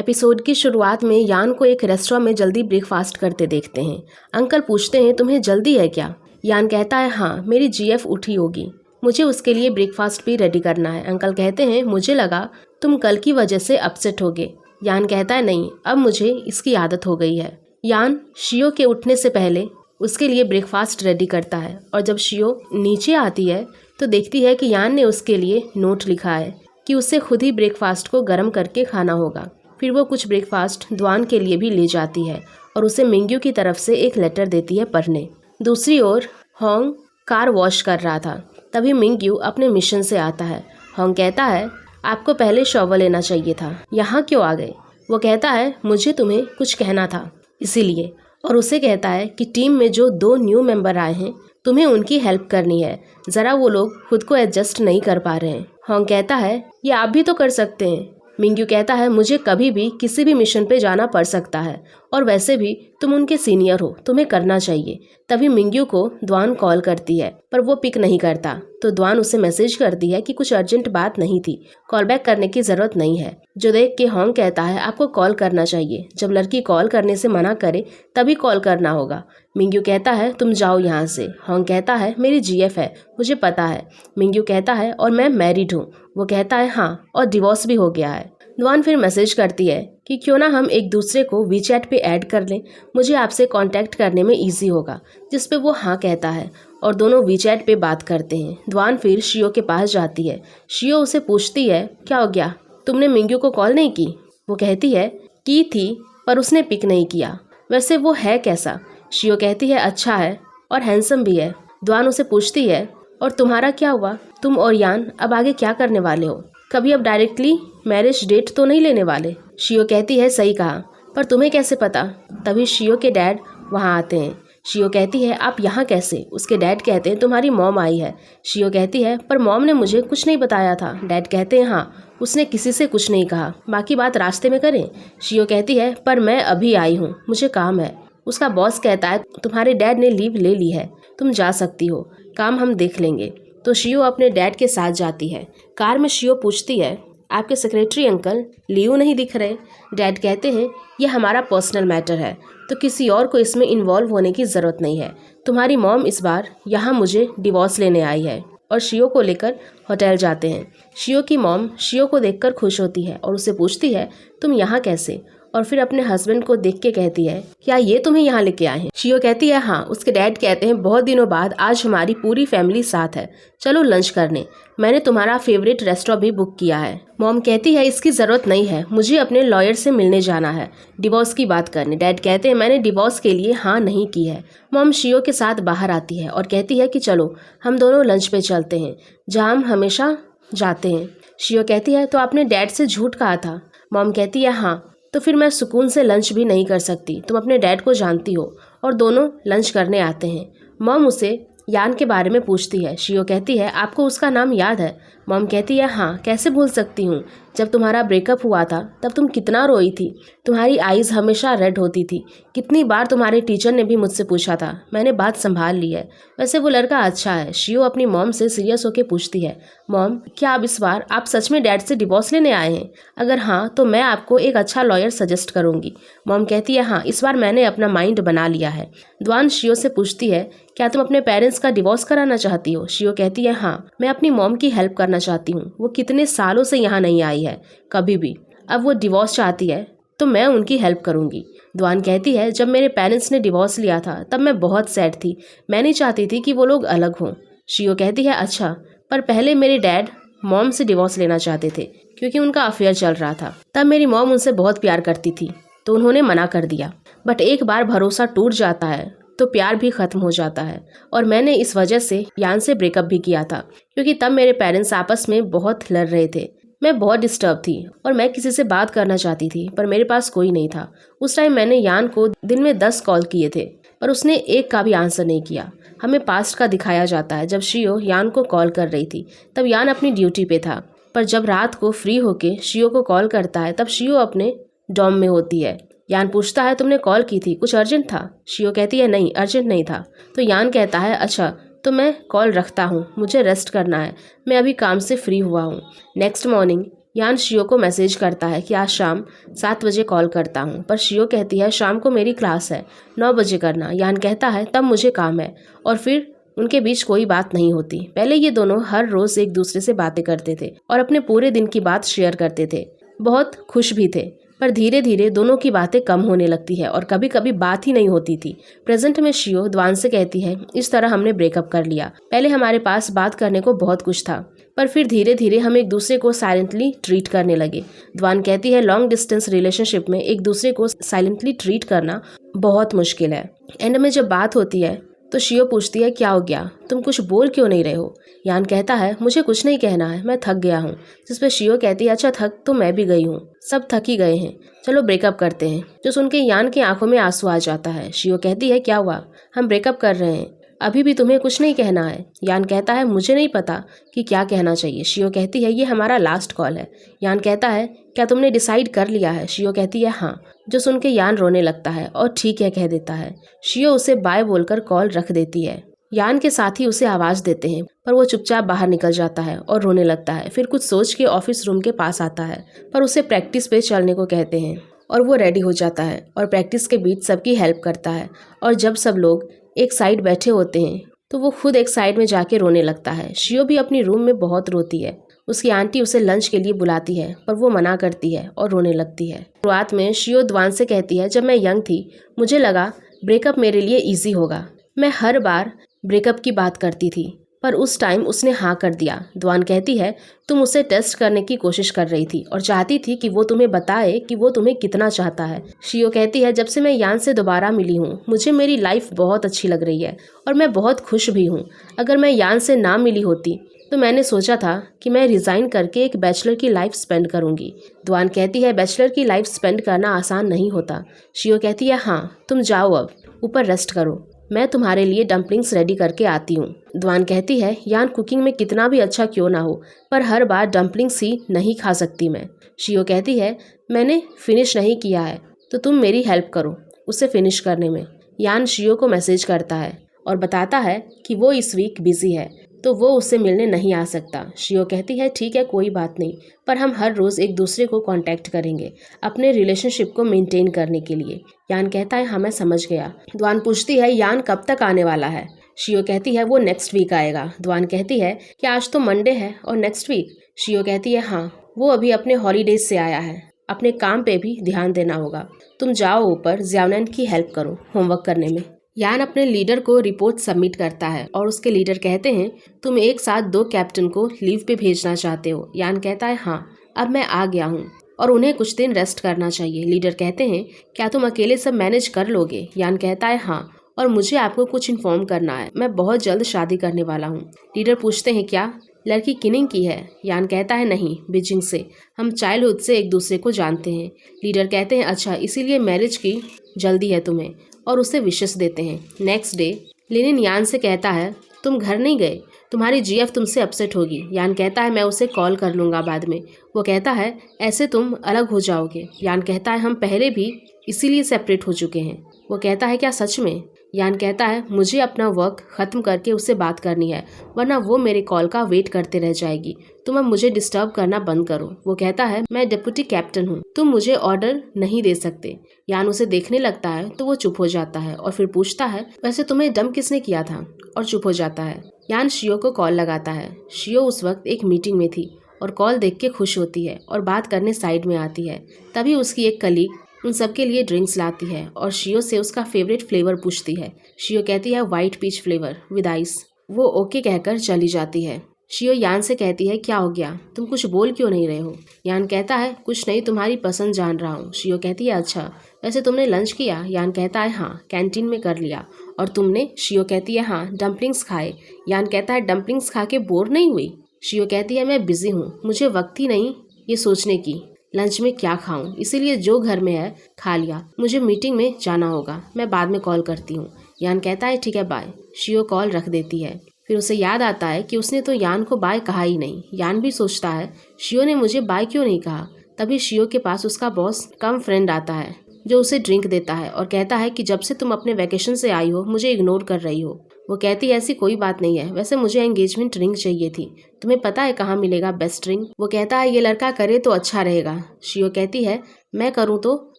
Episode की शुरुआत में यान को एक रेस्टोरेंट में जल्दी ब्रेकफास्ट करते देखते हैं। अंकल पूछते हैं तुम्हें जल्दी है क्या? यान कहता है हाँ, मेरी जीएफ उठी होगी, मुझे उसके लिए ब्रेकफास्ट भी रेडी करना है। अंकल कहते हैं मुझे लगा तुम कल की वजह से अपसेट होगे। यान कहता है नहीं, अब मुझे इसकी आदत हो गई है। यान शियो के उठने से पहले उसके लिए ब्रेकफास्ट रेडी करता है और जब शियो नीचे आती है तो देखती है कि यान ने उसके लिए नोट लिखा है कि उसे खुद ही ब्रेकफास्ट को गर्म करके खाना होगा। फिर वो कुछ ब्रेकफास्ट द्वान के लिए भी ले जाती है और उसे मिंग्यू की तरफ से एक लेटर देती है पढ़ने। दूसरी ओर होंग कार वॉश कर रहा था, तभी मिंग्यू अपने मिशन से आता है। होंग कहता है आपको पहले शॉवर लेना चाहिए था, यहाँ क्यों आ गए? वो कहता है मुझे तुम्हें कुछ कहना था इसीलिए, और उसे कहता है कि टीम में जो 2 न्यू मेंबर आए हैं तुम्हें उनकी हेल्प करनी है, ज़रा वो लोग खुद को एडजस्ट नहीं कर पा रहे हैं। होंग कहता है ये आप भी तो कर सकते हैं। मिंग्यू कहता है मुझे कभी भी किसी भी मिशन पे जाना पड़ सकता है और वैसे भी तुम उनके सीनियर हो, तुम्हें करना चाहिए। तभी मिंग्यू को द्वान कॉल करती है पर वो पिक नहीं करता, तो द्वान उसे मैसेज करती है कि कुछ अर्जेंट बात नहीं थी, कॉल बैक करने की ज़रूरत नहीं है। जो देख के होंग कहता है आपको कॉल करना चाहिए, जब लड़की कॉल करने से मना करे तभी कॉल करना होगा। मिंग्यू कहता है तुम जाओ यहाँ से। होंग कहता है मेरी जीएफ है, मुझे पता है। मिंग्यू कहता है और मैं मैरिड हूँ। वो कहता है हाँ, और डिवोर्स भी हो गया है। द्वान फिर मैसेज करती है कि क्यों ना हम एक दूसरे को वीचैट पे ऐड कर लें, मुझे आपसे कांटेक्ट करने में इजी होगा, जिस पे वो हाँ कहता है और दोनों वीचैट पे बात करते हैं। द्वान फिर शियो के पास जाती है। शियो उसे पूछती है क्या हो गया, तुमने मिंग्यू को कॉल नहीं की? वो कहती है की थी पर उसने पिक नहीं किया, वैसे वो है कैसा? शियो कहती है अच्छा है और हैंडसम भी है। द्वान उसे पूछती है और तुम्हारा क्या हुआ, तुम और यान अब आगे क्या करने वाले हो? कभी अब डायरेक्टली मैरिज डेट तो नहीं लेने वाले? शियो कहती है सही कहा, पर तुम्हें कैसे पता? तभी शियो के डैड वहाँ आते हैं। शियो कहती है आप यहाँ कैसे? उसके डैड कहते हैं तुम्हारी मॉम आई है। शियो कहती है पर मॉम ने मुझे कुछ नहीं बताया था। डैड कहते हैं हाँ, उसने किसी से कुछ नहीं कहा, बाकी बात रास्ते में करें। शियो कहती है पर मैं अभी आई हूँ, मुझे काम है। उसका बॉस कहता है तुम्हारे डैड ने लीव ले ली है, तुम जा सकती हो, काम हम देख लेंगे। तो शियो अपने डैड के साथ जाती है। कार में शियो पूछती है आपके सेक्रेटरी अंकल लियो नहीं दिख रहे? डैड कहते हैं ये हमारा पर्सनल मैटर है, तो किसी और को इसमें इन्वॉल्व होने की ज़रूरत नहीं है। तुम्हारी मॉम इस बार यहाँ मुझे डिवोर्स लेने आई है, और शियो को लेकर होटल जाते हैं। शियो की मॉम शियो को देखकर खुश होती है और उसे पूछती है तुम यहाँ कैसे, और फिर अपने हस्बैंड को देख के कहती है क्या ये तुम्हें यहाँ लेके आए हैं? शियो कहती है हाँ। उसके डैड कहते हैं बहुत दिनों बाद आज हमारी पूरी फैमिली साथ है, चलो लंच करने, मैंने तुम्हारा फेवरेट रेस्टोरेंट भी बुक किया है। मॉम कहती है इसकी ज़रूरत नहीं है, मुझे अपने लॉयर से मिलने जाना है, डिवोर्स की बात करने। डैड कहते हैं मैंने डिवोर्स के लिए हाँ नहीं की है। मॉम शियो के साथ बाहर आती है और कहती है कि चलो हम दोनों लंच पे चलते हैं, जहाँ हम हमेशा जाते हैं। शियो कहती है तो आपने डैड से झूठ कहा था? मॉम कहती है हाँ, तो फिर मैं सुकून से लंच भी नहीं कर सकती, तुम अपने डैड को जानती हो। और दोनों लंच करने आते हैं। मॉम उसे यान के बारे में पूछती है। शियो कहती है आपको उसका नाम याद है? मॉम कहती है हाँ, कैसे भूल सकती हूँ, जब तुम्हारा ब्रेकअप हुआ था तब तुम कितना रोई थी, तुम्हारी आईज हमेशा रेड होती थी, कितनी बार तुम्हारे टीचर ने भी मुझसे पूछा था, मैंने बात संभाल ली है। वैसे वो लड़का अच्छा है। शियो अपनी मॉम से सीरियस होकर पूछती है मॉम क्या अब इस बार आप सच में डैड से डिवोर्स लेने आए हैं? अगर हाँ तो मैं आपको एक अच्छा लॉयर सजेस्ट करूंगी। मॉम कहती है हाँ, इस बार मैंने अपना माइंड बना लिया है। द्वान शियो से पूछती है क्या तुम अपने पेरेंट्स का डिवोर्स कराना चाहती हो? शियो कहती है हाँ, मैं अपनी मॉम की हेल्प करना चाहती हूँ, वो कितने सालों से यहाँ नहीं आई है कभी भी, अब वो डिवोर्स चाहती है तो मैं उनकी हेल्प करूँगी। द्वान कहती है जब मेरे पेरेंट्स ने डिवोर्स लिया था तब मैं बहुत सैड थी, मैं नहीं चाहती थी कि वो लोग अलग हों। शियो कहती है अच्छा, पर पहले मेरे डैड मॉम से डिवोर्स लेना चाहते थे क्योंकि उनका अफेयर चल रहा था, तब मेरी मॉम उनसे बहुत प्यार करती थी तो उन्होंने मना कर दिया। बट एक बार भरोसा टूट जाता है तो प्यार भी खत्म हो जाता है, और मैंने इस वजह से यान से ब्रेकअप भी किया था क्योंकि तब मेरे पेरेंट्स आपस में बहुत लड़ रहे थे। मैं बहुत डिस्टर्ब थी और मैं किसी से बात करना चाहती थी पर मेरे पास कोई नहीं था। उस टाइम मैंने यान को दिन में 10 कॉल किए थे पर उसने एक का भी आंसर नहीं किया। हमें पास्ट का दिखाया जाता है, जब शियो यान को कॉल कर रही थी तब यान अपनी ड्यूटी पे था, पर जब रात को फ्री होके शियो को कॉल करता है तब शियो अपने डॉम में होती है। यान पूछता है तुमने कॉल की थी, कुछ अर्जेंट था? शियो कहती है नहीं, अर्जेंट नहीं था। तो यान कहता है अच्छा तो मैं कॉल रखता हूँ, मुझे रेस्ट करना है, मैं अभी काम से फ्री हुआ हूँ। नेक्स्ट मॉर्निंग यान शियो को मैसेज करता है कि आज शाम 7 बजे कॉल करता हूँ, पर शियो कहती है शाम को मेरी क्लास है, 9 बजे करना। यान कहता है तब मुझे काम है, और फिर उनके बीच कोई बात नहीं होती। पहले ये दोनों हर रोज एक दूसरे से बातें करते थे और अपने पूरे दिन की बात शेयर करते थे, बहुत खुश भी थे। पर धीरे धीरे दोनों की बातें कम होने लगती है और कभी कभी बात ही नहीं होती थी। प्रेजेंट में शियो द्वान से कहती है इस तरह हमने ब्रेकअप कर लिया। पहले हमारे पास बात करने को बहुत कुछ था, पर फिर धीरे धीरे हम एक दूसरे को साइलेंटली ट्रीट करने लगे। द्वान कहती है लॉन्ग डिस्टेंस रिलेशनशिप में एक दूसरे को साइलेंटली ट्रीट करना बहुत मुश्किल है। एंड में जब बात होती है तो शियो पूछती है क्या हो गया, तुम कुछ बोल क्यों नहीं रहे हो। यान कहता है मुझे कुछ नहीं कहना है, मैं थक गया हूँ। जिस पे शियो कहती है अच्छा थक तो मैं भी गई हूँ, सब थक ही गए हैं, चलो ब्रेकअप करते हैं। जो सुन के यान की आंखों में आंसू आ जाता है। शियो कहती है क्या हुआ, हम ब्रेकअप कर रहे हैं, अभी भी तुम्हें कुछ नहीं कहना है। यान कहता है मुझे नहीं पता कि क्या कहना चाहिए। शियो कहती है ये हमारा लास्ट कॉल है। यान कहता है क्या तुमने डिसाइड कर लिया है। शियो कहती है हाँ। जो सुन के यान रोने लगता है और ठीक है कह देता है। शियो उसे बाय बोलकर कॉल रख देती है। यान के साथी उसे आवाज देते हैं, पर वो चुपचाप बाहर निकल जाता है और रोने लगता है। फिर कुछ सोच के ऑफिस रूम के पास आता है, पर उसे प्रैक्टिस पे चलने को कहते हैं और वो रेडी हो जाता है और प्रैक्टिस के बीच सबकी हेल्प करता है। और जब सब लोग एक साइड बैठे होते हैं तो वो खुद एक साइड में जाके रोने लगता है। शियो भी अपनी रूम में बहुत रोती है। उसकी आंटी उसे लंच के लिए बुलाती है, पर वो मना करती है और रोने लगती है। शुरुआत में शियो द्वान से कहती है जब मैं यंग थी मुझे लगा ब्रेकअप मेरे लिए इजी होगा, मैं हर बार ब्रेकअप की बात करती थी, पर उस टाइम उसने हाँ कर दिया। द्वान कहती है तुम उसे टेस्ट करने की कोशिश कर रही थी और चाहती थी कि वो तुम्हें बताए कि वो तुम्हें कितना चाहता है। शियो कहती है जब से मैं यान से दोबारा मिली हूँ मुझे मेरी लाइफ बहुत अच्छी लग रही है और मैं बहुत खुश भी हूँ। अगर मैं यान से ना मिली होती तो मैंने सोचा था कि मैं रिज़ाइन करके एक बैचलर की लाइफ स्पेंड करूंगी। द्वान कहती है बैचलर की लाइफ स्पेंड करना आसान नहीं होता। शियो कहती है हाँ तुम जाओ अब ऊपर रेस्ट करो, मैं तुम्हारे लिए डम्पलिंग्स रेडी करके आती हूँ। द्वान कहती है यान कुकिंग में कितना भी अच्छा क्यों ना हो, पर हर बार डम्पलिंग्स ही नहीं खा सकती मैं। शियो कहती है मैंने फिनिश नहीं किया है तो तुम मेरी हेल्प करो उसे फिनिश करने में। यान शियो को मैसेज करता है और बताता है कि वो इस वीक बिजी है तो वो उससे मिलने नहीं आ सकता। शियो कहती है ठीक है कोई बात नहीं, पर हम हर रोज़ एक दूसरे को कांटेक्ट करेंगे अपने रिलेशनशिप को मेंटेन करने के लिए। यान कहता है हाँ मैं समझ गया। द्वान पूछती है यान कब तक आने वाला है। शियो कहती है वो नेक्स्ट वीक आएगा। द्वान कहती है कि आज तो मंडे है और नेक्स्ट वीक। शियो कहती है हाँ वो अभी अपने हॉलीडेज से आया है, अपने काम पे भी ध्यान देना होगा। तुम जाओ ऊपर ज्यानन की हेल्प करो होमवर्क करने में। यान अपने लीडर को रिपोर्ट सबमिट करता है और उसके लीडर कहते हैं तुम एक साथ 2 कैप्टन को लीव पे भेजना चाहते हो। यान कहता है हाँ अब मैं आ गया हूँ और उन्हें कुछ दिन रेस्ट करना चाहिए। लीडर कहते हैं क्या तुम अकेले सब मैनेज कर लोगे। यान कहता है हाँ और मुझे आपको कुछ इन्फॉर्म करना है, मैं बहुत जल्द शादी करने वाला हूँ। लीडर पूछते हैं क्या लड़की किनिंग की है। यान कहता है नहीं बीजिंग से, हम चाइल्डहुड से एक दूसरे को जानते हैं। लीडर कहते हैं अच्छा इसीलिए मैरिज की जल्दी है तुम्हें, और उसे विशेष देते हैं। नेक्स्ट डे लेनिन यान से कहता है तुम घर नहीं गए, तुम्हारी जीएफ तुमसे अपसेट होगी। यान कहता है मैं उसे कॉल कर लूँगा बाद में। वो कहता है ऐसे तुम अलग हो जाओगे। यान कहता है हम पहले भी इसीलिए सेपरेट हो चुके हैं। वो कहता है क्या सच में। यान कहता है मुझे अपना वर्क ख़त्म करके उससे बात करनी है, वरना वो मेरे कॉल का वेट करते रह जाएगी। तुम अब मुझे डिस्टर्ब करना बंद करो। वो कहता है मैं डिप्टी कैप्टन हूँ, तुम मुझे ऑर्डर नहीं दे सकते। यान उसे देखने लगता है तो वो चुप हो जाता है और फिर पूछता है वैसे तुम्हें डंप किसने किया था, और चुप हो जाता है। यान शियो को कॉल लगाता है। शियो उस वक्त एक मीटिंग में थी और कॉल देख के खुश होती है और बात करने साइड में आती है। तभी उसकी एक कलीग उन सबके लिए ड्रिंक्स लाती है और शियो से उसका फेवरेट फ्लेवर पूछती है। शियो कहती है white peach flavour with ice. वो ओके कहकर चली जाती है। शियो यान से कहती है क्या हो गया, तुम कुछ बोल क्यों नहीं रहे हो। यान कहता है कुछ नहीं, तुम्हारी पसंद जान रहा हूँ। शियो कहती है अच्छा वैसे तुमने लंच किया। यान कहता है हाँ कैंटीन में कर लिया। और तुमने। शियो कहती है हाँ डम्पलिंग्स खाए। यान कहता है डम्पलिंग्स खा के बोर नहीं हुई। शियो कहती है मैं बिजी हूँ, मुझे वक्त ही नहीं ये सोचने की लंच में क्या खाऊं, इसीलिए जो घर में है खा लिया। मुझे मीटिंग में जाना होगा, मैं बाद में कॉल करती हूँ। यान कहता है ठीक है बाय। शियो कॉल रख देती है। फिर उसे याद आता है कि उसने तो यान को बाय कहा ही नहीं। यान भी सोचता है शियो ने मुझे बाय क्यों नहीं कहा। तभी शियो के पास उसका बॉस कम फ्रेंड आता है जो उसे ड्रिंक देता है और कहता है कि जब से तुम अपने वैकेशन से आई हो मुझे इग्नोर कर रही हो। वो कहती है ऐसी कोई बात नहीं है, वैसे मुझे एंगेजमेंट रिंग चाहिए थी, तुम्हें पता है कहाँ मिलेगा बेस्ट रिंग? वो कहता है ये लड़का करे तो अच्छा रहेगा। शियो कहती है मैं करूँ तो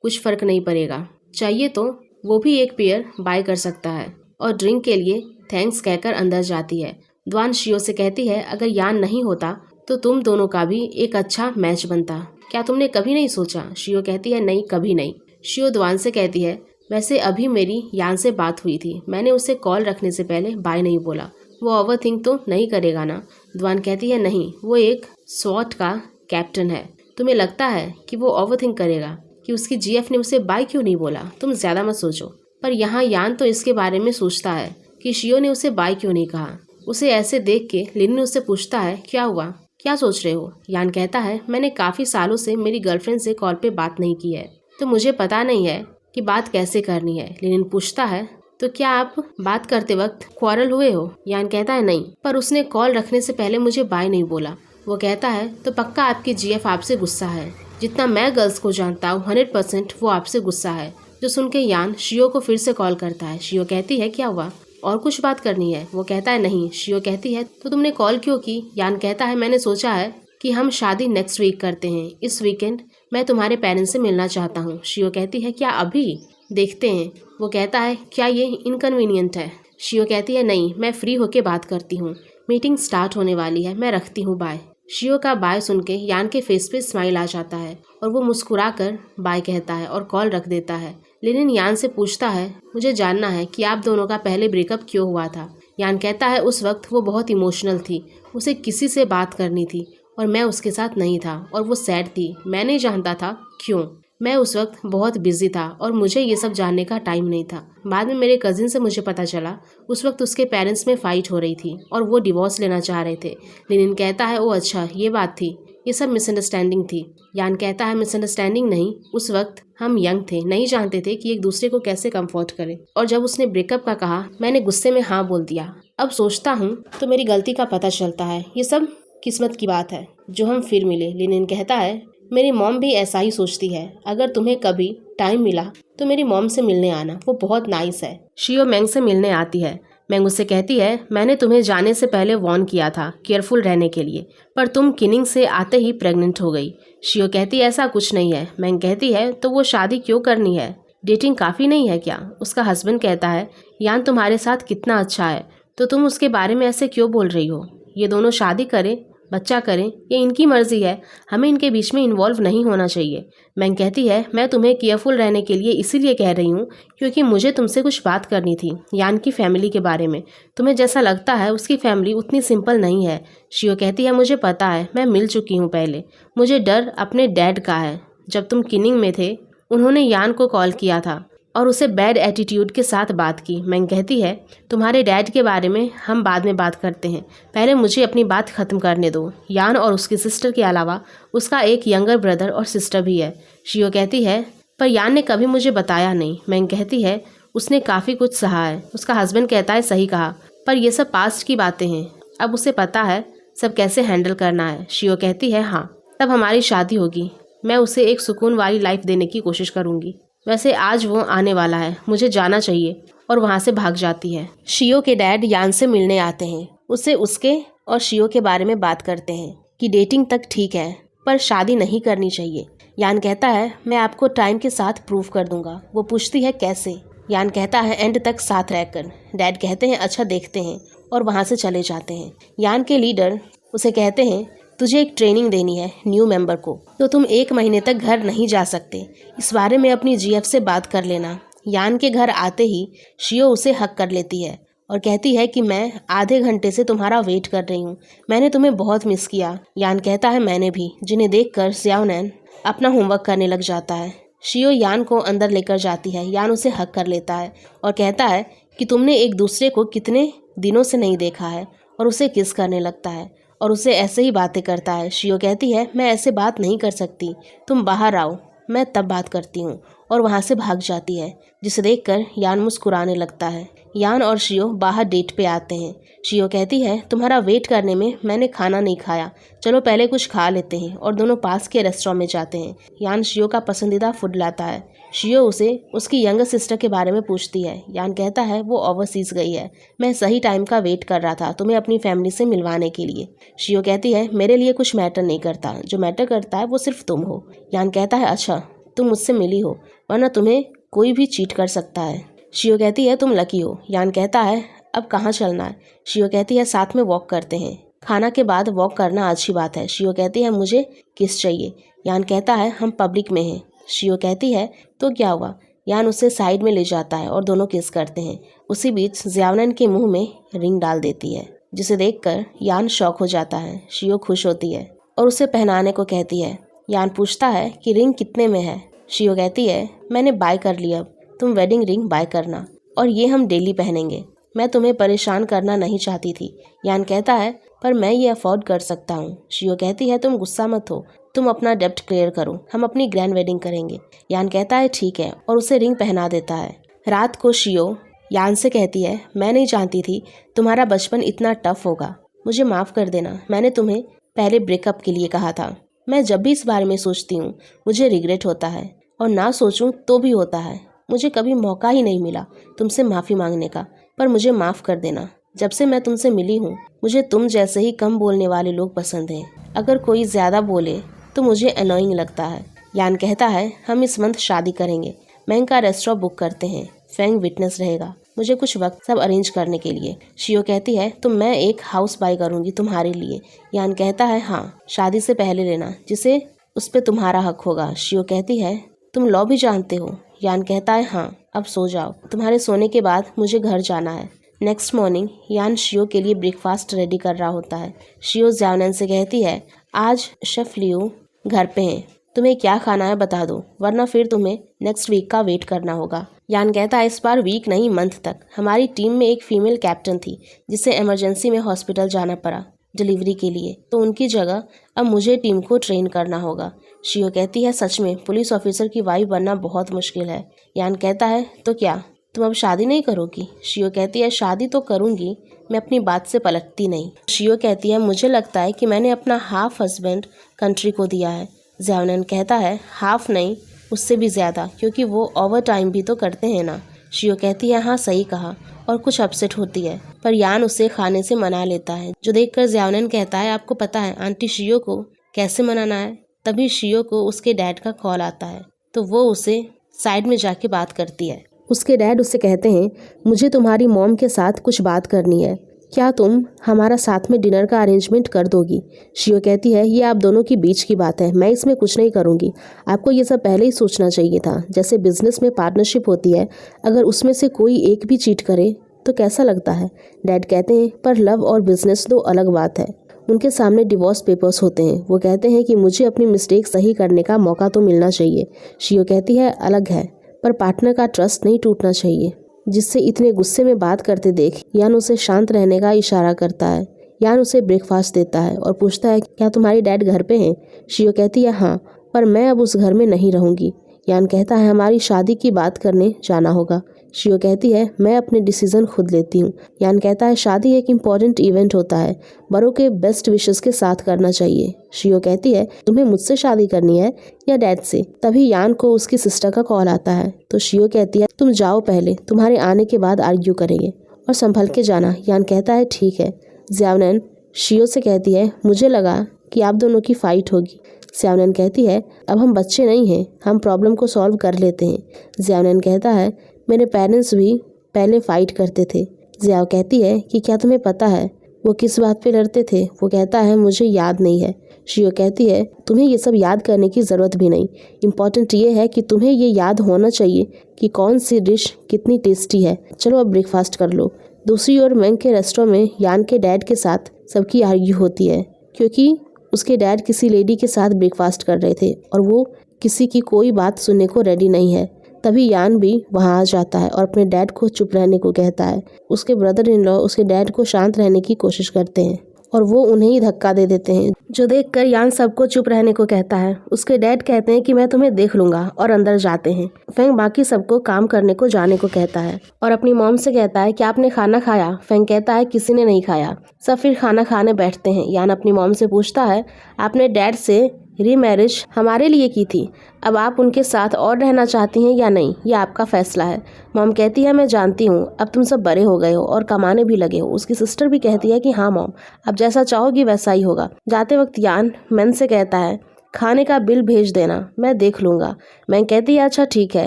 कुछ फर्क नहीं पड़ेगा, चाहिए तो वो भी एक पेयर बाय कर सकता है। और ड्रिंक के लिए थैंक्स कहकर अंदर जाती है। द्वान शियो से कहती है अगर यान नहीं होता तो तुम दोनों का भी एक अच्छा मैच बनता, क्या तुमने कभी नहीं सोचा? शियो कहती है नहीं, कभी नहीं। शियो द्वान से कहती है वैसे अभी मेरी यान से बात हुई थी, मैंने उसे कॉल रखने से पहले बाय नहीं बोला, वो ओवरथिंक तो नहीं करेगा ना? द्वान कहती है नहीं, वो एक स्वॉट का कैप्टन है, तुम्हें लगता है कि वो ओवरथिंक करेगा कि उसकी जीएफ ने उसे बाय क्यों नहीं बोला? तुम ज्यादा मत सोचो। पर यहाँ यान तो इसके बारे में सोचता है कि शियो ने उसे बाय क्यों नहीं कहा। उसे ऐसे देख के लिन उससे पूछता है क्या हुआ, क्या सोच रहे हो? यान कहता है मैंने काफी सालों से मेरी गर्लफ्रेंड से कॉल पे बात नहीं की है, तो मुझे पता नहीं है कि बात कैसे करनी है। लिन पूछता है तो क्या आप बात करते वक्त क्वारल हुए हो? यान कहता है नहीं, पर उसने कॉल रखने से पहले मुझे बाय नहीं बोला। वो कहता है तो पक्का आपकी जीएफ आपसे गुस्सा है, जितना मैं गर्ल्स को जानता हूँ 100% वो आपसे गुस्सा है। जो सुन के यान शियो को फिर से कॉल करता है। शियो कहती है क्या हुआ, और कुछ बात करनी है? वो कहता है नहीं। शियो कहती है तो तुमने कॉल क्यों की? यान कहता है मैंने सोचा है कि हम शादी नेक्स्ट वीक करते हैं, इस वीकेंड मैं तुम्हारे पेरेंट्स से मिलना चाहता हूँ। शियो कहती है क्या अभी? देखते हैं। वो कहता है क्या ये इनकन्वीनियंट है? शियो कहती है नहीं, मैं फ्री होके बात करती हूँ, मीटिंग स्टार्ट होने वाली है, मैं रखती हूँ, बाय। शियो का बाय सुन के यान के फेस पे स्माइल आ जाता है और वो मुस्कुरा कर बाय कहता है और कॉल रख देता है। लिनिन यान से पूछता है मुझे जानना है कि आप दोनों का पहले ब्रेकअप क्यों हुआ था? यान कहता है उस वक्त वो बहुत इमोशनल थी, उसे किसी से बात करनी थी और मैं उसके साथ नहीं था और वो सैड थी, मैं नहीं जानता था क्यों, मैं उस वक्त बहुत बिजी था और मुझे ये सब जानने का टाइम नहीं था। बाद में मेरे कजिन से मुझे पता चला उस वक्त उसके पेरेंट्स में फाइट हो रही थी और वो डिवोर्स लेना चाह रहे थे। लिनिन कहता है ओ अच्छा ये बात थी, ये सब मिसअंडरस्टैंडिंग थी। यान कहता है मिसअंडरस्टैंडिंग नहीं, उस वक्त हम यंग थे, नहीं जानते थे कि एक दूसरे को कैसे कंफर्ट करें, और जब उसने ब्रेकअप का कहा मैंने गुस्से में हाँ बोल दिया। अब सोचता हूँ तो मेरी गलती का पता चलता है, ये सब किस्मत की बात है जो हम फिर मिले। लिनिन कहता है मेरी मॉम भी ऐसा ही सोचती है, अगर तुम्हें कभी टाइम मिला तो मेरी मॉम से मिलने आना, वो बहुत नाइस है। शियो मैंग से मिलने आती है। मैंग उससे कहती है मैंने तुम्हें जाने से पहले वार्न किया था केयरफुल रहने के लिए, पर तुम किनिंग से आते ही प्रेग्नेंट हो गई। शियो कहती है ऐसा कुछ नहीं है। मैंग कहती है तो वो शादी क्यों करनी है, डेटिंग काफ़ी नहीं है क्या? उसका हस्बैंड कहता है यान तुम्हारे साथ कितना अच्छा है, तो तुम उसके बारे में ऐसे क्यों बोल रही हो? ये दोनों शादी करें, बच्चा करें, ये इनकी मर्जी है, हमें इनके बीच में इन्वॉल्व नहीं होना चाहिए। मैंग कहती है मैं तुम्हें केयरफुल रहने के लिए इसीलिए कह रही हूँ क्योंकि मुझे तुमसे कुछ बात करनी थी यान की फैमिली के बारे में। तुम्हें जैसा लगता है उसकी फैमिली उतनी सिंपल नहीं है। शियो कहती है मुझे पता है, मैं मिल चुकी हूँ पहले, मुझे डर अपने डैड का है। जब तुम किनिंग में थे उन्होंने यान को कॉल किया था और उसे बैड एटीट्यूड के साथ बात की। मैंग कहती है तुम्हारे डैड के बारे में हम बाद में बात करते हैं, पहले मुझे अपनी बात ख़त्म करने दो। यान और उसकी सिस्टर के अलावा उसका एक यंगर ब्रदर और सिस्टर भी है। शियो कहती है पर यान ने कभी मुझे बताया नहीं। मैंग कहती है उसने काफ़ी कुछ सहा है। उसका हस्बैंड कहता है सही कहा, पर ये सब पास्ट की बातें हैं, अब उसे पता है सब कैसे हैंडल करना है। शियो कहती है हाँ, तब हमारी शादी होगी, मैं उसे एक सुकून वाली लाइफ देने की कोशिश करूँगी। वैसे आज वो आने वाला है, मुझे जाना चाहिए, और वहाँ से भाग जाती है। शियो के डैड यान से मिलने आते हैं, उसे उसके और शियो के बारे में बात करते हैं कि डेटिंग तक ठीक है पर शादी नहीं करनी चाहिए। यान कहता है मैं आपको टाइम के साथ प्रूव कर दूंगा। वो पूछती है कैसे? यान कहता है एंड तक साथ रहकर। डैड कहते हैं अच्छा देखते हैं, और वहाँ से चले जाते हैं। यान के लीडर उसे कहते हैं तुझे एक ट्रेनिंग देनी है न्यू मेंबर को, तो तुम 1 महीने तक घर नहीं जा सकते, इस बारे में अपनी जीएफ से बात कर लेना। यान के घर आते ही शियो उसे हक कर लेती है और कहती है कि मैं आधे घंटे से तुम्हारा वेट कर रही हूँ, मैंने तुम्हें बहुत मिस किया। यान कहता है मैंने भी, जिन्हें देखकर ज़ियाओनैन अपना होमवर्क करने लग जाता है। शियो यान को अंदर लेकर जाती है। यान उसे हक कर लेता है और कहता है कि तुमने एक दूसरे को कितने दिनों से नहीं देखा है, और उसे किस करने लगता है और उसे ऐसे ही बातें करता है। शियो कहती है मैं ऐसे बात नहीं कर सकती, तुम बाहर आओ, मैं तब बात करती हूँ, और वहाँ से भाग जाती है, जिसे देखकर यान मुस्कुराने लगता है। यान और शियो बाहर डेट पे आते हैं। शियो कहती है तुम्हारा वेट करने में मैंने खाना नहीं खाया, चलो पहले कुछ खा लेते हैं, और दोनों पास के रेस्टोरेंट में जाते हैं। यान शियो का पसंदीदा फूड लाता है। शियो उसे उसकी यंगर सिस्टर के बारे में पूछती है। यान कहता है वो ओवरसीज गई है। मैं सही टाइम का वेट कर रहा था तुम्हें अपनी फैमिली से मिलवाने के लिए। शियो कहती है मेरे लिए कुछ मैटर नहीं करता, जो मैटर करता है वो सिर्फ तुम हो। यान कहता है अच्छा तुम मुझसे मिली हो, वरना तुम्हें कोई भी चीट कर सकता है। शियो कहती है तुम लकी हो। यान कहता है अब कहाँ चलना है। शियो कहती है साथ में वॉक करते हैं, खाना के बाद वॉक करना अच्छी बात है। शियो कहती है मुझे किस चाहिए। यान कहता है हम पब्लिक में हैं। शियो कहती है तो क्या हुआ। यान उसे साइड में ले जाता है और दोनों किस करते हैं। उसी बीच ज़्यावनन के मुंह में रिंग डाल देती है, जिसे देखकर यान शॉक हो जाता है। शियो खुश होती है और उसे पहनाने को कहती है। यान पूछता है कि रिंग कितने में है। शियो कहती है मैंने बाय कर लिया, अब तुम वेडिंग रिंग बाय करना और ये हम डेली पहनेंगे। मैं तुम्हें परेशान करना नहीं चाहती थी। यान कहता है पर मैं ये अफोर्ड कर सकता हूँ। शियो कहती है तुम गुस्सा मत हो, तुम अपना डेब्ट क्लियर करो, हम अपनी ग्रैंड वेडिंग करेंगे। यान कहता है ठीक है और उसे रिंग पहना देता है। रात को शियो यान से कहती है मैं नहीं जानती थी तुम्हारा बचपन इतना टफ होगा, मुझे माफ़ कर देना, मैंने तुम्हें पहले ब्रेकअप के लिए कहा था। मैं जब भी इस बारे में सोचती हूँ मुझे रिग्रेट होता है, और ना सोचूं तो भी होता है। मुझे कभी मौका ही नहीं मिला तुमसे माफ़ी मांगने का, पर मुझे माफ़ कर देना। जब से मैं तुमसे मिली हूँ मुझे तुम जैसे ही कम बोलने वाले लोग पसंद हैं। अगर कोई ज़्यादा बोले तो मुझे अनोइंग लगता है। यान कहता है हम इस मंथ शादी करेंगे, मैंग का रेस्टोरेंट बुक करते हैं, फेंग विटनेस रहेगा, मुझे कुछ वक्त सब अरेंज करने के लिए। शियो कहती है तो मैं एक हाउस बाय करूँगी तुम्हारे लिए। यान कहता है हाँ, शादी से पहले लेना, जिसे उस पर तुम्हारा हक होगा। शियो कहती है तुम लॉ भी जानते हो। यान कहता है हाँ, अब सो जाओ, तुम्हारे सोने के बाद मुझे घर जाना है। नेक्स्ट मॉर्निंग यान शियो के लिए ब्रेकफास्ट रेडी कर रहा होता है। शियो ज़्यावनन से कहती है आज शेफ लियो घर पे हैं, तुम्हें क्या खाना है बता दो, वरना फिर तुम्हें नेक्स्ट वीक का वेट करना होगा। यान कहता है इस बार वीक नहीं मंथ तक। हमारी टीम में एक फीमेल कैप्टन थी जिसे इमरजेंसी में हॉस्पिटल जाना पड़ा डिलीवरी के लिए, तो उनकी जगह अब मुझे टीम को ट्रेन करना होगा। शियो कहती है सच में पुलिस ऑफिसर की वाइफ बनना बहुत मुश्किल है। यान कहता है तो क्या तुम अब शादी नहीं करोगी। शियो कहती है शादी तो करूँगी, मैं अपनी बात से पलटती नहीं। शियो कहती है मुझे लगता है कि मैंने अपना हाफ हस्बैंड कंट्री को दिया है। ज़्यावनन कहता है हाफ नहीं, उससे भी ज़्यादा, क्योंकि वो ओवर टाइम भी तो करते हैं ना। शियो कहती है हाँ सही कहा, और कुछ अपसेट होती है, पर यान उसे खाने से मना लेता है, जो देखकर ज़्यावनन कहता है आपको पता है आंटी शियो को कैसे मनाना है। तभी शियो को उसके डैड का कॉल आता है, तो वो उसे साइड में जाके बात करती है। उसके डैड उससे कहते हैं मुझे तुम्हारी मॉम के साथ कुछ बात करनी है, क्या तुम हमारा साथ में डिनर का अरेंजमेंट कर दोगी। शियो कहती है ये आप दोनों के बीच की बात है, मैं इसमें कुछ नहीं करूँगी, आपको ये सब पहले ही सोचना चाहिए था। जैसे बिजनेस में पार्टनरशिप होती है, अगर उसमें से कोई एक भी चीट करे तो कैसा लगता है। डैड कहते हैं पर लव और बिजनेस दो अलग बात है। उनके सामने डिवोर्स पेपर्स होते हैं। वो कहते हैं कि मुझे अपनी मिस्टेक सही करने का मौका तो मिलना चाहिए। शियो कहती है अलग है, पर पार्टनर का ट्रस्ट नहीं टूटना चाहिए। जिससे इतने गुस्से में बात करते देख यान उसे शांत रहने का इशारा करता है। यान उसे ब्रेकफास्ट देता है और पूछता है क्या तुम्हारी डैड घर पे हैं। शियो कहती है हाँ, पर मैं अब उस घर में नहीं रहूँगी। यान कहता है हमारी शादी की बात करने जाना होगा। शियो कहती है मैं अपने डिसीज़न खुद लेती हूँ। यान कहता है शादी एक इम्पॉर्टेंट इवेंट होता है, बड़ों के बेस्ट विशेस के साथ करना चाहिए। शियो कहती है तुम्हें मुझसे शादी करनी है या डैड से। तभी यान को उसकी सिस्टर का कॉल आता है, तो शियो कहती है तुम जाओ पहले, तुम्हारे आने के बाद आर्ग्यू करेंगे और संभल के जाना। यान कहता है ठीक है। ज़्यावनन शियो से कहती है मुझे लगा कि आप दोनों की फाइट होगी। ज़्यावनन कहती है अब हम बच्चे नहीं हैं, हम प्रॉब्लम को सॉल्व कर लेते हैं। ज़्यावनन कहता है मेरे पेरेंट्स भी पहले फाइट करते थे। ज़्याव कहती है कि क्या तुम्हें पता है वो किस बात पे लड़ते थे। वो कहता है मुझे याद नहीं है। शियो कहती है तुम्हें ये सब याद करने की ज़रूरत भी नहीं, इम्पॉर्टेंट ये है कि तुम्हें ये याद होना चाहिए कि कौन सी डिश कितनी टेस्टी है। चलो अब ब्रेकफास्ट कर लो। दूसरी ओर मेंग के रेस्टोरेंट में यान के डैड के साथ सबकी आर्ग्यू होती है, क्योंकि उसके डैड किसी लेडी के साथ ब्रेकफास्ट कर रहे थे और वो किसी की कोई बात सुनने को रेडी नहीं है। तभी यान भी वहाँ आ जाता है और अपने डैड को चुप रहने को कहता है। उसके ब्रदर इन लॉ उसके डैड को शांत रहने की कोशिश करते हैं और वो उन्हें ही धक्का दे देते हैं, जो देखकर यान सबको चुप रहने को कहता है। उसके डैड कहते हैं कि मैं तुम्हें देख लूंगा और अंदर जाते हैं। फेंग बाकी सबको काम करने को जाने को कहता है और अपनी मॉम से कहता है कि आपने खाना खाया। फेंग कहता है किसी ने नहीं खाया। सब फिर खाना खाने बैठते हैं। यान अपनी मॉम से पूछता है आपने डैड से रीमैरिज हमारे लिए की थी, अब आप उनके साथ और रहना चाहती हैं या नहीं, ये आपका फैसला है। मॉम कहती है मैं जानती हूँ, अब तुम सब बड़े हो गए हो और कमाने भी लगे हो। उसकी सिस्टर भी कहती है कि हाँ मॉम, अब जैसा चाहोगी वैसा ही होगा। जाते वक्त यान मैन से कहता है खाने का बिल भेज देना, मैं देख लूँगा। मैं कहती है अच्छा ठीक है।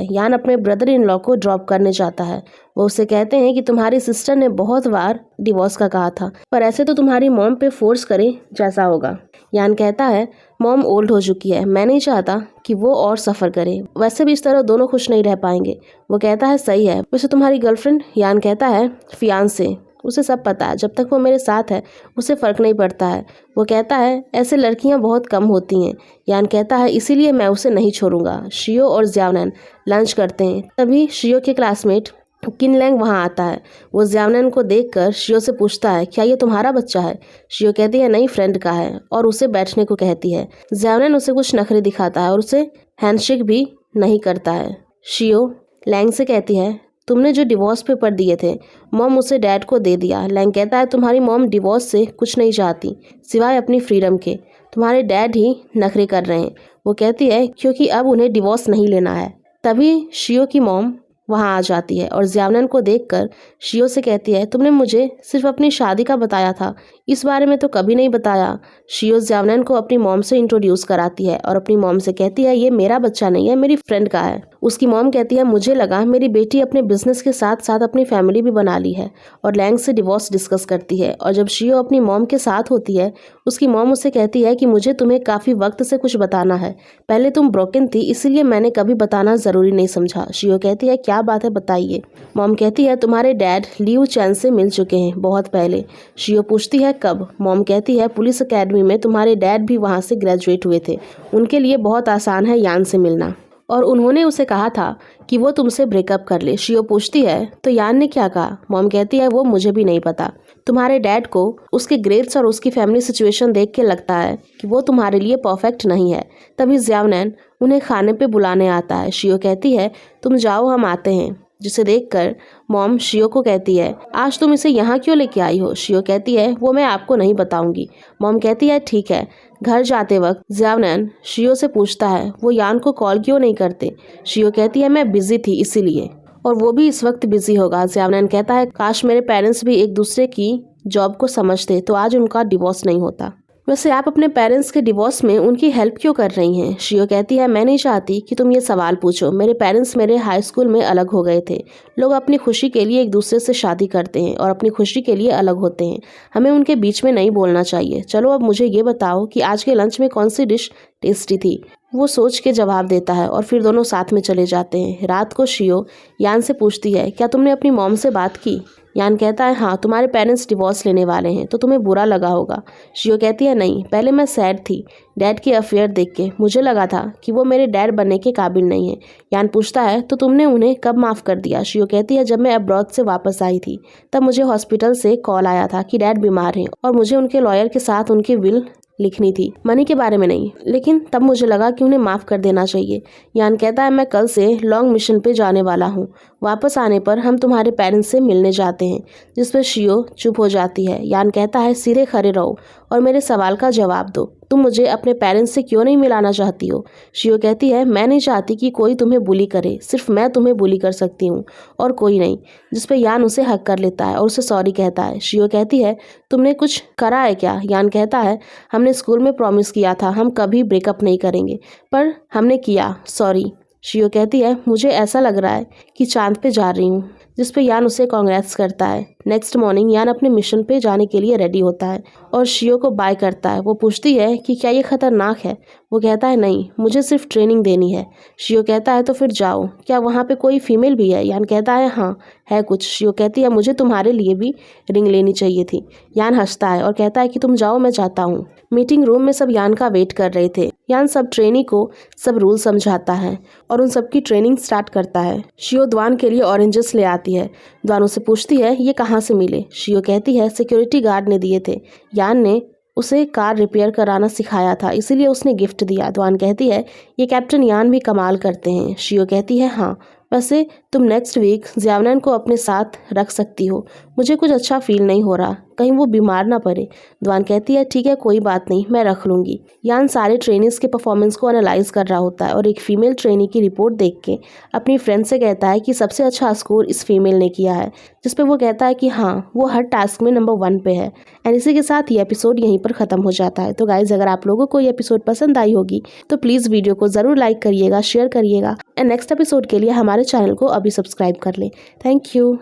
यान अपने ब्रदर इन लॉ को ड्रॉप करने जाता है। वो उससे कहते हैं कि तुम्हारी सिस्टर ने बहुत बार डिवोर्स का कहा था, पर ऐसे तो तुम्हारी मॉम पे फोर्स करे जैसा होगा। यान कहता है मॉम ओल्ड हो चुकी है, मैं नहीं चाहता कि वो और सफ़र करे, वैसे भी इस तरह दोनों खुश नहीं रह पाएंगे। वो कहता है सही है, वैसे तुम्हारी गर्लफ्रेंड? यान कहता है फियांसे, उसे सब पता है, जब तक वो मेरे साथ है उसे फ़र्क नहीं पड़ता है। वो कहता है ऐसे लड़कियां बहुत कम होती हैं। यान कहता है इसीलिए मैं उसे नहीं छोड़ूंगा। शियो और ज़्यावनैन लंच करते हैं, तभी शियो के क्लासमेट किनलैंग वहाँ आता है। वो ज़्यावनैन को देखकर शियो से पूछता है क्या ये तुम्हारा बच्चा है? शियो कहती है नई फ्रेंड का है और उसे बैठने को कहती है। ज़्यावनैन उसे कुछ नखरे दिखाता है और उसे हैंडशेक भी नहीं करता है। शियो लैंग से कहती है तुमने जो डिवोर्स पेपर दिए थे मॉम उसे डैड को दे दिया। लैंग कहता है तुम्हारी मॉम डिवोर्स से कुछ नहीं चाहती सिवाय अपनी फ्रीडम के, तुम्हारे डैड ही नखरे कर रहे हैं। वो कहती है क्योंकि अब उन्हें डिवोर्स नहीं लेना है। तभी शियो की मॉम वहाँ आ जाती है और ज़्यावनैन को देखकर शियो से कहती है तुमने मुझे सिर्फ अपनी शादी का बताया था, इस बारे में तो कभी नहीं बताया। शियो ज़्यावनैन को अपनी मॉम से इंट्रोड्यूस कराती है और अपनी मॉम से कहती है ये मेरा बच्चा नहीं है, मेरी फ्रेंड का है। उसकी मॉम कहती है मुझे लगा मेरी बेटी अपने बिजनेस के साथ साथ अपनी फैमिली भी बना ली है, और लैंग से डिवोर्स डिस्कस करती है। और जब शियो अपनी मॉम के साथ होती है उसकी मॉम उससे कहती है कि मुझे तुम्हें काफ़ी वक्त से कुछ बताना है, पहले तुम ब्रोकन थी इसलिए मैंने कभी बताना ज़रूरी नहीं समझा। शियो कहती है क्या बात है बताइए। मॉम कहती है तुम्हारे डैड लियू चैन से मिल चुके हैं बहुत पहले। शियो पूछती है कब? मॉम कहती है पुलिस अकेडमी में तुम्हारे डैड भी वहाँ से ग्रेजुएट हुए थे, उनके लिए बहुत आसान है यान से मिलना, और उन्होंने उसे कहा था कि वो तुमसे ब्रेकअप कर ले। शियो पूछती है तो यान ने क्या कहा? मॉम कहती है वो मुझे भी नहीं पता, तुम्हारे डैड को उसके ग्रेड्स और उसकी फैमिली सिचुएशन देख के लगता है कि वो तुम्हारे लिए परफेक्ट नहीं है। तभी ज़्यावनैन उन्हें खाने पे बुलाने आता है। शियो कहती है तुम जाओ हम आते हैं, जिसे देखकर मॉम शियो को कहती है आज तुम इसे यहाँ क्यों लेके आई हो? शियो कहती है वो मैं आपको नहीं बताऊंगी। मॉम कहती है ठीक है। घर जाते वक्त ज़्यावनैन शियो से पूछता है वो यान को कॉल क्यों नहीं करते? शियो कहती है मैं बिजी थी इसीलिए, और वो भी इस वक्त बिजी होगा। ज़्यावनैन कहता है काश मेरे पेरेंट्स भी एक दूसरे की जॉब को समझते तो आज उनका डिवोर्स नहीं होता। वैसे आप अपने पेरेंट्स के डिवोर्स में उनकी हेल्प क्यों कर रही हैं? शियो कहती है मैं नहीं चाहती कि तुम ये सवाल पूछो, मेरे पेरेंट्स मेरे हाई स्कूल में अलग हो गए थे। लोग अपनी खुशी के लिए एक दूसरे से शादी करते हैं और अपनी खुशी के लिए अलग होते हैं, हमें उनके बीच में नहीं बोलना चाहिए। चलो अब मुझे ये बताओ कि आज के लंच में कौन सी डिश टेस्टी थी? वो सोच के जवाब देता है और फिर दोनों साथ में चले जाते हैं। रात को शियो यान से पूछती है क्या तुमने अपनी मॉम से बात की? यान कहता है हाँ, तुम्हारे पेरेंट्स डिवोर्स लेने वाले हैं तो तुम्हें बुरा लगा होगा। शियो कहती है नहीं, पहले मैं सैड थी डैड के अफेयर देख के, मुझे लगा था कि वो मेरे डैड बनने के काबिल नहीं है। यान पूछता है तो तुमने उन्हें कब माफ़ कर दिया? शियो कहती है जब मैं अब्रॉड से वापस आई थी तब मुझे हॉस्पिटल से कॉल आया था कि डैड बीमार हैं और मुझे उनके लॉयर के साथ उनकी विल लिखनी थी, मनी के बारे में नहीं, लेकिन तब मुझे लगा कि उन्हें माफ़ कर देना चाहिए। यान कहता है मैं कल से लॉन्ग मिशन पे जाने वाला हूँ, वापस आने पर हम तुम्हारे पेरेंट्स से मिलने जाते हैं। जिस पर शियो चुप हो जाती है। यान कहता है सीधे खड़े रहो और मेरे सवाल का जवाब दो, तुम मुझे अपने पेरेंट्स से क्यों नहीं मिलाना चाहती हो? शियो कहती है मैं नहीं चाहती कि कोई तुम्हें बुली करे, सिर्फ मैं तुम्हें बुली कर सकती हूँ और कोई नहीं। जिस पर यान उसे हक कर लेता है और उसे सॉरी कहता है। शियो कहती है तुमने कुछ करा है क्या? यान कहता है हमने स्कूल में प्रॉमिस किया था हम कभी ब्रेकअप नहीं करेंगे, पर हमने किया, सॉरी। शियो कहती है मुझे ऐसा लग रहा है कि चांद पे जा रही हूँ। जिस पे यान उसे कांग्रेट्स करता है। नेक्स्ट मॉर्निंग यान अपने मिशन पे जाने के लिए रेडी होता है और शियो को बाय करता है। वो पूछती है कि क्या ये खतरनाक है? वो कहता है नहीं, मुझे सिर्फ ट्रेनिंग देनी है। शियो कहता है तो फिर जाओ, क्या वहाँ पे कोई फीमेल भी है? यान कहता है हाँ है कुछ। शियो कहती है मुझे तुम्हारे लिए भी रिंग लेनी चाहिए थी। यान हंसता है और कहता है कि तुम जाओ मैं जाता हूँ। मीटिंग रूम में सब यान का वेट कर रहे थे। यान सब ट्रेनी को सब रूल समझाता है और उन सबकी ट्रेनिंग स्टार्ट करता है। शियो द्वान के लिए ऑरेंजेस ले आती है। द्वान उससे पूछती है ये कहाँ से मिले? शियो कहती है सिक्योरिटी गार्ड ने दिए थे, यान ने उसे कार रिपेयर कराना सिखाया था इसीलिए उसने गिफ्ट दिया। द्वान कहती है ये कैप्टन यान भी कमाल करते हैं। शियो कहती है हाँ, वैसे तुम नेक्स्ट वीक ज़्यावनैन को अपने साथ रख सकती हो, मुझे कुछ अच्छा फील नहीं हो रहा। कहीं वो बीमार ना पड़े। द्वान कहती है ठीक है कोई बात नहीं, मैं रख लूँगी। यान सारे ट्रेनिंग्स के परफॉर्मेंस को एनालाइज कर रहा होता है और एक फीमेल ट्रेनी की रिपोर्ट देख के अपनी फ्रेंड से कहता है कि सबसे अच्छा स्कोर इस फीमेल ने किया है, जिस पे वो कहता है कि हाँ वो हर टास्क में नंबर 1 पे है। एंड इसी के साथ ये एपिसोड यहीं पर ख़त्म हो जाता है। तो गाइज अगर आप लोगों को ये एपिसोड पसंद आई होगी तो प्लीज़ वीडियो को ज़रूर लाइक करिएगा, शेयर करिएगा एंड नेक्स्ट एपिसोड के लिए हमारे चैनल को अभी सब्सक्राइब कर लें। Thank you.